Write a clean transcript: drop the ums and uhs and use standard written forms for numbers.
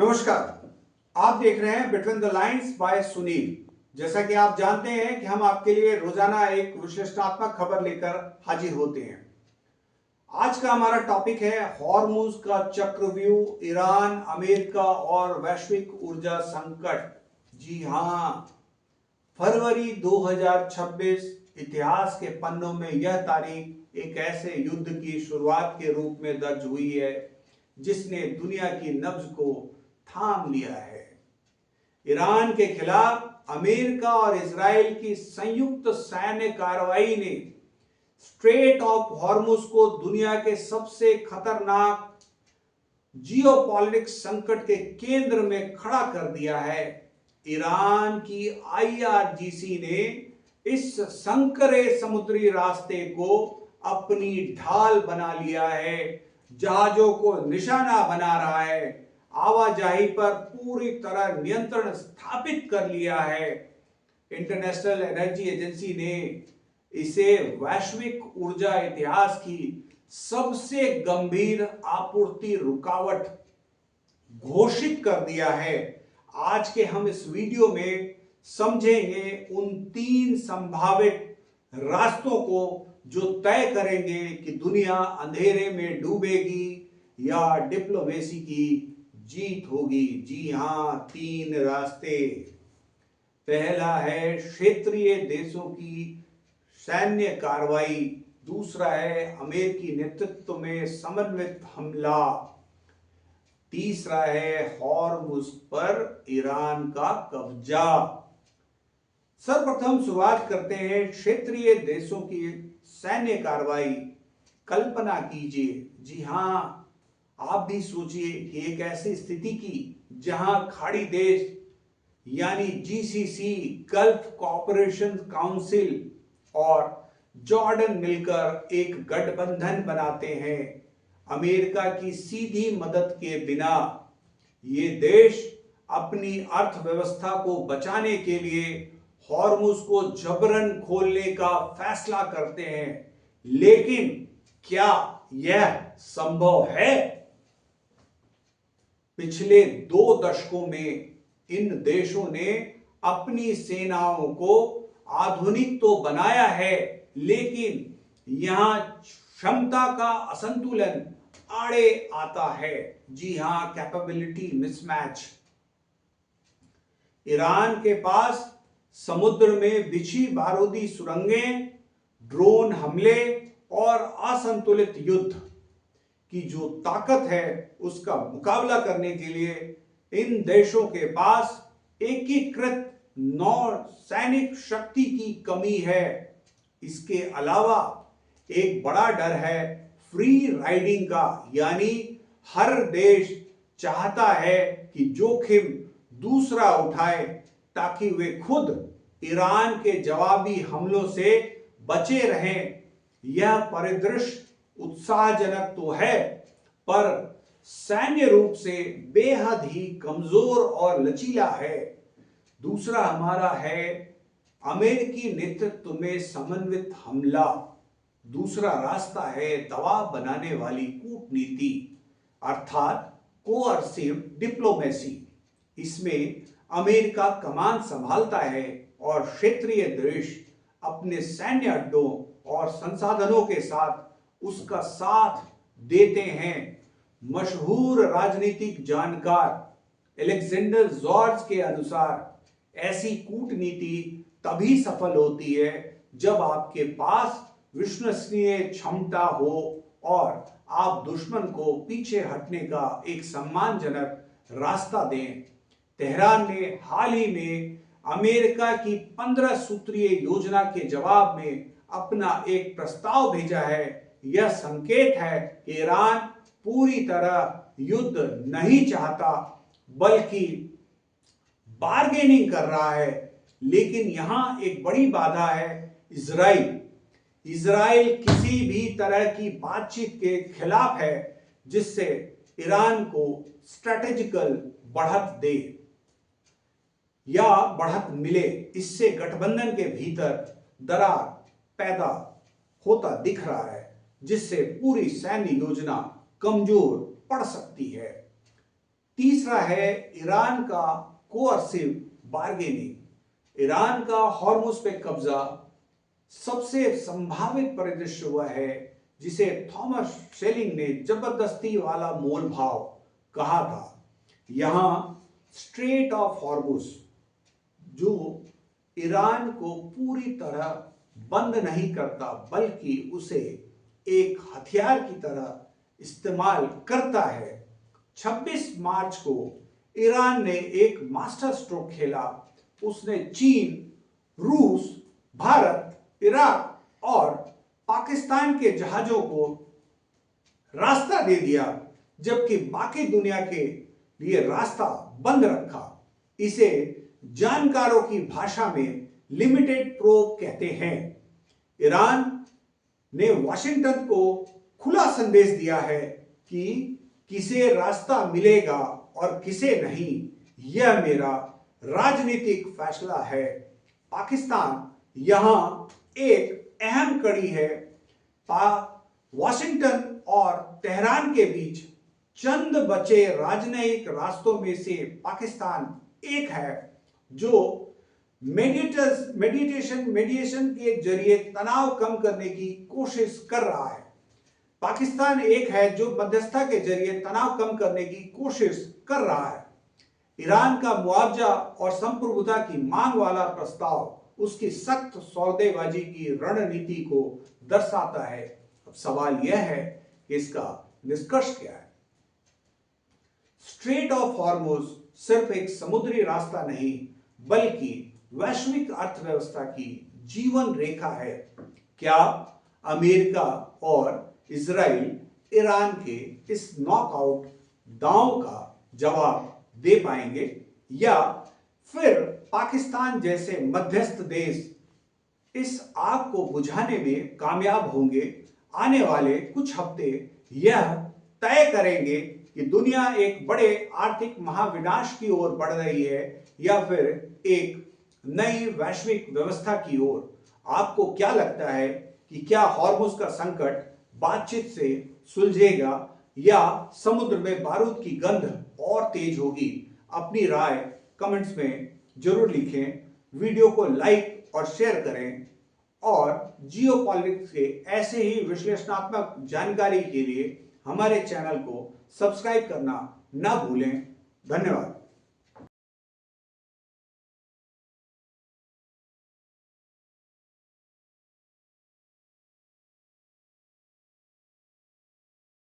नमस्कार। आप देख रहे हैं between the lines by Sunil. जैसा कि आप जानते हैं कि हम आपके लिए रोजाना एक विश्लेषणात्मक खबर लेकर हाजिर होते हैं। आज का हमारा टॉपिक है हॉर्मुज का चक्रव्यूह, ईरान, अमेरिका और वैश्विक ऊर्जा संकट। जी हां, फरवरी 2026 इतिहास के पन्नों में यह तारीख एक ऐसे युद्ध की शुरुआत के रूप में दर्ज हुई है जिसने दुनिया की नब्ज को थाम लिया है। ईरान के खिलाफ अमेरिका और इजराइल की संयुक्त सैन्य कार्रवाई ने स्ट्रेट ऑफ हॉर्मुज को दुनिया के सबसे खतरनाक जियोपॉलिटिक्स संकट के केंद्र में खड़ा कर दिया है। ईरान की आईआरजीसी ने इस संकरे समुद्री रास्ते को अपनी ढाल बना लिया है, जहाजों को निशाना बना रहा है, आवाजाही पर पूरी तरह नियंत्रण स्थापित कर लिया है। इंटरनेशनल एनर्जी एजेंसी ने इसे वैश्विक ऊर्जा इतिहास की सबसे गंभीर आपूर्ति रुकावट घोषित कर दिया है। आज के हम इस वीडियो में समझेंगे उन 3 संभावित रास्तों को जो तय करेंगे कि दुनिया अंधेरे में डूबेगी या डिप्लोमेसी की जीत होगी। जी हां, 3 रास्ते। पहला है क्षेत्रीय देशों की सैन्य कार्रवाई, दूसरा है अमेरिकी नेतृत्व में समन्वित हमला, तीसरा है हॉर्मुज पर ईरान का कब्जा। सर्वप्रथम शुरुआत करते हैं क्षेत्रीय देशों की सैन्य कार्रवाई। कल्पना कीजिए, जी हां, आप भी सोचिए कि एक ऐसी स्थिति की जहां खाड़ी देश यानी जीसीसी, गल्फ कॉपरेशन काउंसिल और जॉर्डन मिलकर एक गठबंधन बनाते हैं। अमेरिका की सीधी मदद के बिना ये देश अपनी अर्थव्यवस्था को बचाने के लिए हॉर्मुज को जबरन खोलने का फैसला करते हैं। लेकिन क्या यह संभव है? पिछले 2 दशकों में इन देशों ने अपनी सेनाओं को आधुनिक तो बनाया है, लेकिन यहां क्षमता का असंतुलन आड़े आता है। जी हां, कैपेबिलिटी मिसमैच। ईरान के पास समुद्र में बिछी बारूदी सुरंगें, ड्रोन हमले और असंतुलित युद्ध की जो ताकत है, उसका मुकाबला करने के लिए इन देशों के पास एकीकृत नौसैनिक शक्ति की कमी है। इसके अलावा एक बड़ा डर है फ्री राइडिंग का, यानी हर देश चाहता है कि जोखिम दूसरा उठाए ताकि वे खुद ईरान के जवाबी हमलों से बचे रहें। यह परिदृश्य उत्साहजनक तो है, पर सैन्य रूप से बेहद ही कमजोर और लचीला है। दूसरा हमारा है अमेरिकी नेतृत्व में समन्वित हमला। दूसरा रास्ता है दबाव बनाने वाली कूटनीति, अर्थात कोअर्सिव डिप्लोमेसी। इसमें अमेरिका कमान संभालता है और क्षेत्रीय देश अपने सैन्य अड्डों और संसाधनों के साथ उसका साथ देते हैं। मशहूर राजनीतिक जानकार एलेक्जेंडर जॉर्ज के अनुसार ऐसी कूटनीति तभी सफल होती है जब आपके पास विश्वसनीय क्षमता हो और आप दुश्मन को पीछे हटने का एक सम्मानजनक रास्ता दें। तेहरान ने हाल ही में अमेरिका की 15 सूत्रीय योजना के जवाब में अपना एक प्रस्ताव भेजा है। यह संकेत है कि ईरान पूरी तरह युद्ध नहीं चाहता, बल्कि बार्गेनिंग कर रहा है। लेकिन यहां एक बड़ी बाधा है इजराइल। इजराइल किसी भी तरह की बातचीत के खिलाफ है जिससे ईरान को स्ट्रेटेजिकल बढ़त दे या बढ़त मिले। इससे गठबंधन के भीतर दरार पैदा होता दिख रहा है, जिससे पूरी सैन्य योजना कमजोर पड़ सकती है। तीसरा है ईरान का कोअर्सिव बार्गेनिंग। ईरान का हॉर्मुज पे कब्जा सबसे संभावित परिदृश्य हुआ है जिसे थॉमस शेलिंग ने जबरदस्ती वाला मोल भाव कहा था। यहां स्ट्रेट ऑफ हॉर्मुज जो ईरान को पूरी तरह बंद नहीं करता बल्कि उसे एक हथियार की तरह इस्तेमाल करता है। 26 मार्च को ईरान ने एक मास्टर स्ट्रोक खेला। उसने चीन, रूस, भारत, इराक और पाकिस्तान के जहाजों को रास्ता दे दिया, जबकि बाकी दुनिया के लिए रास्ता बंद रखा। इसे जानकारों की भाषा में लिमिटेड प्रोब कहते हैं। ईरान ने वाशिंगटन को खुला संदेश दिया है कि किसे रास्ता मिलेगा और किसे नहीं, यह मेरा राजनीतिक फैसला है। पाकिस्तान यहां एक अहम कड़ी है। वाशिंगटन और तेहरान के बीच चंद बचे राजनयिक रास्तों में से पाकिस्तान एक है जो मेडिएशन के जरिए तनाव कम करने की कोशिश कर रहा है। पाकिस्तान एक है जो मध्यस्थता के जरिए तनाव कम करने की कोशिश कर रहा है। ईरान का मुआवजा और संप्रभुता की मांग वाला प्रस्ताव उसकी सख्त सौदेबाजी की रणनीति को दर्शाता है। अब सवाल यह है कि इसका निष्कर्ष क्या है। स्ट्रेट ऑफ हॉर्मुज सिर्फ एक समुद्री रास्ता नहीं बल्कि वैश्विक अर्थव्यवस्था की जीवन रेखा है। क्या अमेरिका और इजराइल ईरान के इस नॉकआउट दांव का जवाब दे पाएंगे या फिर पाकिस्तान जैसे मध्यस्थ देश इस आग को बुझाने में कामयाब होंगे? आने वाले कुछ हफ्ते यह तय करेंगे कि दुनिया एक बड़े आर्थिक महाविनाश की ओर बढ़ रही है या फिर एक नई वैश्विक व्यवस्था की ओर। आपको क्या लगता है कि क्या हॉर्मुज का संकट बातचीत से सुलझेगा या समुद्र में बारूद की गंध और तेज होगी? अपनी राय कमेंट्स में जरूर लिखें। वीडियो को लाइक और शेयर करें और जियोपॉलिटिक्स के ऐसे ही विश्लेषणात्मक जानकारी के लिए हमारे चैनल को सब्सक्राइब करना ना भूलें। धन्यवाद।